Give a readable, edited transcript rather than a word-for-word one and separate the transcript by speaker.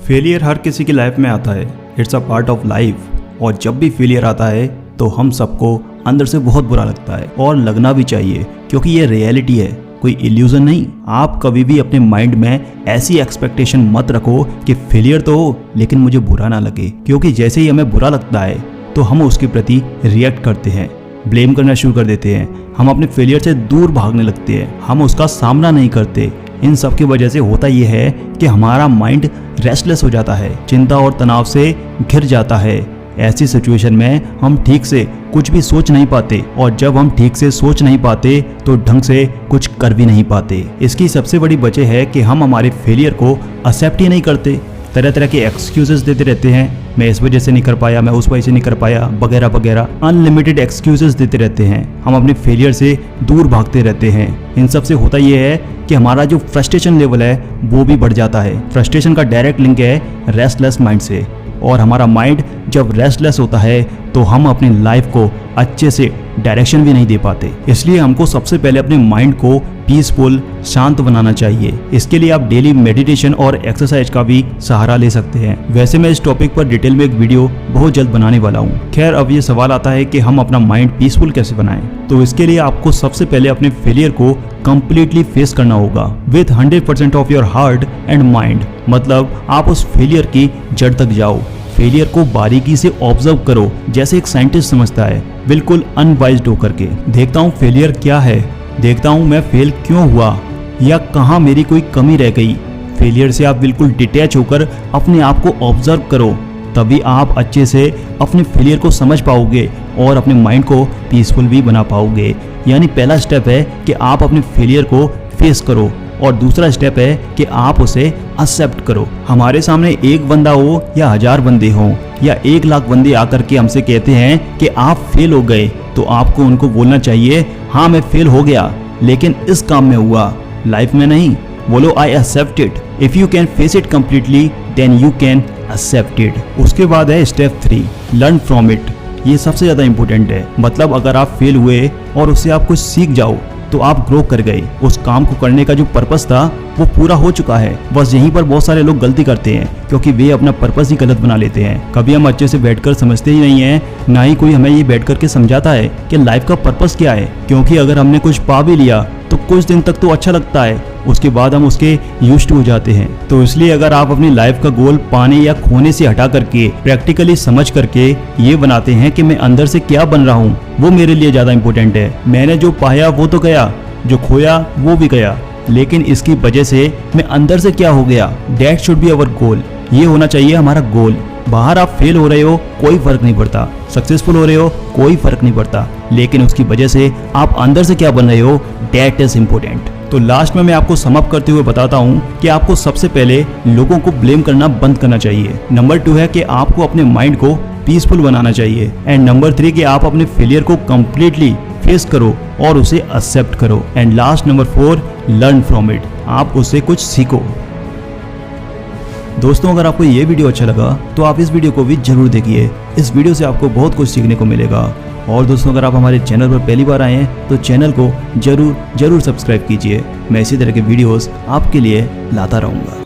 Speaker 1: Failure हर किसी की life में आता है। It's a part of life. और जब भी फेलियर आता है तो हम सबको अंदर से बहुत बुरा लगता है, और लगना भी चाहिए, क्योंकि ये रियलिटी है, कोई इल्यूजन नहीं। आप कभी भी अपने माइंड में ऐसी एक्सपेक्टेशन मत रखो कि फेलियर तो हो लेकिन मुझे बुरा ना लगे, क्योंकि जैसे ही हमें बुरा लगता है तो हम उसके प्रति रिएक्ट करते हैं, ब्लेम करना शुरू कर देते हैं, हम अपने फेलियर से दूर भागने लगते हैं, हम उसका सामना नहीं करते। इन सब की वजह से होता यह है कि हमारा माइंड रेस्टलेस हो जाता है, चिंता और तनाव से घिर जाता है। ऐसी सिचुएशन में हम ठीक से कुछ भी सोच नहीं पाते, और जब हम ठीक से सोच नहीं पाते तो ढंग से कुछ कर भी नहीं पाते। इसकी सबसे बड़ी वजह है कि हम हमारे फेलियर को एक्सेप्ट ही नहीं करते, तरह तरह के एक्सक्यूजेस देते रहते हैं। मैं इस वजह से नहीं कर पाया, मैं उस वजह से नहीं कर पाया, वगैरह वगैरह अनलिमिटेड एक्सक्यूजेस देते रहते हैं। हम अपने फेलियर से दूर भागते रहते हैं। इन सब से होता यह है कि हमारा जो फ्रस्ट्रेशन लेवल है वो भी बढ़ जाता है। फ्रस्ट्रेशन का डायरेक्ट लिंक है रेस्टलेस माइंड से, और हमारा माइंड जब रेस्टलेस होता है तो हम अपनी लाइफ को अच्छे से डायरेक्शन भी नहीं दे पाते। इसलिए हमको सबसे पहले अपने माइंड को पीसफुल, शांत बनाना चाहिए। इसके लिए आप डेली मेडिटेशन और एक्सरसाइज का भी सहारा ले सकते हैं। वैसे मैं इस टॉपिक पर डिटेल में एक वीडियो बहुत जल्द बनाने वाला हूँ। खैर, अब ये सवाल आता है कि हम अपना माइंड पीसफुल कैसे बनाएं। तो इसके लिए आपको सबसे पहले अपने फेलियर को कंप्लीटली फेस करना होगा with 100% of your heart and mind. मतलब आप उस फेलियर की जड़ तक जाओ, फेलियर को बारीकी से ऑब्जर्व करो, जैसे एक साइंटिस्ट समझता है, बिल्कुल अनवाइज्ड होकर के। देखता हूँ फेलियर क्या है, देखता हूँ मैं फेल क्यों हुआ, या कहाँ मेरी कोई कमी रह गई। फेलियर से आप बिल्कुल डिटैच होकर अपने आप को ऑब्जर्व करो, तभी आप अच्छे से अपने फेलियर को समझ पाओगे और अपने माइंड को पीसफुल भी बना पाओगे। यानी पहला स्टेप है कि आप अपने फेलियर को फेस करो, और दूसरा स्टेप है कि आप उसे एक्सेप्ट करो। हमारे सामने एक बंदा हो या 1000 बंदे हों या 1 लाख बंदे आकर के हमसे कहते हैं कि आप फेल हो गए, तो आपको उनको बोलना चाहिए, हाँ मैं फेल हो गया, लेकिन इस काम में हुआ, लाइफ में नहीं। बोलो I accept it. If you can face it completely then you can accept it. उसके बाद है स्टेप 3, लर्न फ्रॉम इट। ये सबसे ज़्यादा इंपॉर्टेंट है। मतलब अगर आप फेल हुए और उससे आप कुछ सीख जाओ तो आप ग्रो कर गए। उस काम को करने का जो पर्पस था वो पूरा हो चुका है। बस यहीं पर बहुत सारे लोग गलती करते हैं, क्योंकि वे अपना पर्पस ही गलत बना लेते हैं। कभी हम अच्छे से बैठकर समझते ही नहीं हैं, ना ही कोई हमें ये बैठ करके समझाता है कि लाइफ का पर्पस क्या है। क्योंकि अगर हमने कुछ पा भी लिया तो कुछ दिन तक तो अच्छा लगता है, उसके बाद हम उसके यूज्ड हो जाते हैं। तो इसलिए अगर आप अपनी लाइफ का गोल पाने या खोने से हटा करके प्रैक्टिकली समझ करके ये बनाते हैं कि मैं अंदर से क्या बन रहा हूँ, वो मेरे लिए ज़्यादा इंपॉर्टेंट है। मैंने जो पाया वो तो गया, जो खोया वो भी गया, लेकिन इसकी वजह से मैं अंदर से क्या हो गया, दैट शुड बी अवर गोल। ये होना चाहिए हमारा गोल। बाहर आप फेल हो रहे हो कोई फर्क नहीं पड़ता, सक्सेसफुल हो रहे हो कोई फर्क नहीं पड़ता, लेकिन उसकी वजह से आप अंदर से क्या बन रहे हो, दैट इज इम्पोर्टेंट। तो लास्ट में मैं आपको सम अप करते हुए बताता हूँ कि आपको सबसे पहले लोगों को ब्लेम करना बंद करना चाहिए। नंबर 2 है कि आपको अपने माइंड को पीसफुल बनाना चाहिए। एंड नंबर 3 कि आप अपने फेलियर को कंप्लीटली फेस करो और उसे एक्सेप्ट करो। And last number 4, learn from it. आप उससे कुछ सीखो। दोस्तों, अगर आपको ये वीडियो अच्छा लगा तो आप इस वीडियो को भी जरूर देखिए। इस वीडियो से आपको बहुत कुछ सीखने को मिलेगा। और दोस्तों, अगर आप हमारे चैनल पर पहली बार आए हैं तो चैनल को जरूर सब्सक्राइब कीजिए। मैं इसी तरह के वीडियोस आपके लिए लाता रहूँगा।